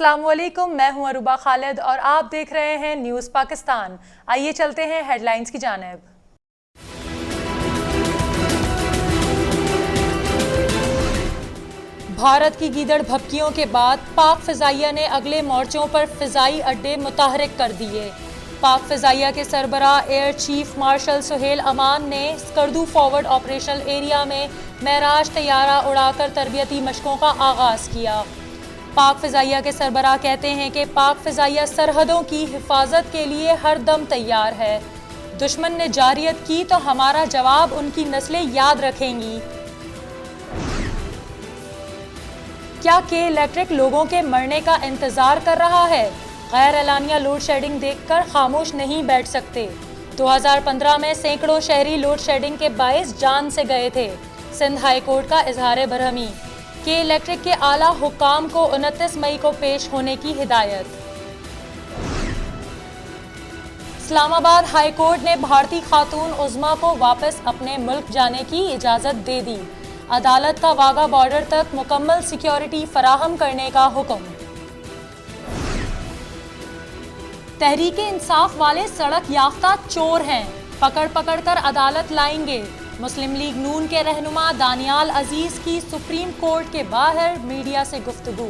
अस्सलाम वालेकुम, मैं हूं अरूबा खालिद और आप देख रहे हैं न्यूज़ पाकिस्तान। आइए चलते हैं हेडलाइंस की जानिब। भारत की गीदड़ भभकियों के बाद पाक फ़िज़ाइया ने अगले मोर्चों पर फ़िज़ाई अड्डे मुतहरिक कर दिए। पाक फ़िज़ाइया के सरबराह एयर चीफ मार्शल सुहेल अमान ने स्कर्दू फॉरवर्ड ऑपरेशनल एरिया में महराज तैयारा उड़ाकर तरबियती मशकों का आगाज़ किया। पाक फ़िज़ाइया के सरबराह कहते हैं कि पाक फ़िज़ाइया सरहदों की हिफाजत के लिए हर दम तैयार है। दुश्मन ने जारियत की तो हमारा जवाब उनकी नस्लें याद रखेंगी। क्या के इलेक्ट्रिक लोगों के मरने का इंतजार कर रहा है? गैर एलानिया लोड शेडिंग देखकर खामोश नहीं बैठ सकते। 2015 में सैकड़ों शहरी लोड शेडिंग के बाइस जान से गए थे। सिंध हाई कोर्ट का इजहार बरहमी। के इलेक्ट्रिक के आला हुक्काम को 29 मई को पेश होने की हिदायत। इस्लामाबाद हाई कोर्ट ने भारतीय खातून उज़्मा को वापस अपने मुल्क जाने की इजाज़त दे दी। अदालत का वाघा बॉर्डर तक मुकम्मल सिक्योरिटी फराहम करने का हुक्म। तहरीके इंसाफ वाले सड़क याफ्ता चोर हैं, पकड़ पकड़ कर अदालत लाएंगे। मुस्लिम लीग नून के रहनुमा दानियाल अजीज की सुप्रीम कोर्ट के बाहर मीडिया से गुफ्तगू।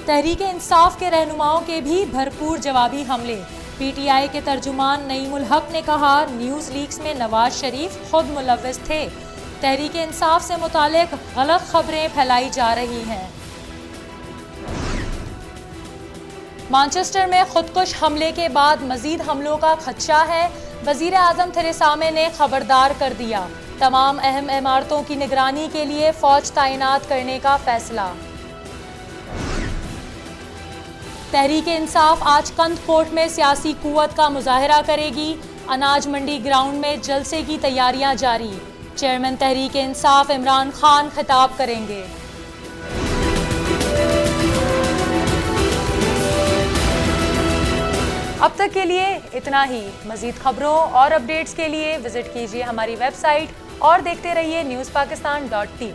तहरीके इंसाफ के रहनुमाओं के भी भरपूर जवाबी हमले। पीटीआई के तर्जुमान नईमुल हक ने कहा, न्यूज़ लीक्स में नवाज शरीफ खुद मुलव्विस थे। तहरीके इंसाफ से मुतालिक गलत खबरें फैलाई जा रही हैं। मैनचेस्टर में खुदकुश हमले के बाद मजीद हमलों का खदशा है। वजीर आजम थेरेसा मे ने खबरदार कर दिया। तमाम अहम इमारतों की निगरानी के लिए फौज तैनात करने का फैसला। तहरीके इंसाफ आज कंद कोर्ट में सियासी कुव्वत का मुजाहरा करेगी। अनाज मंडी ग्राउंड में जलसे की तैयारियां जारी। चेयरमैन तहरीके इंसाफ इमरान खान खिताब करेंगे। अब तक के लिए इतना ही। मज़ीद खबरों और अपडेट्स के लिए विजिट कीजिए हमारी वेबसाइट और देखते रहिए newspakistan.tv।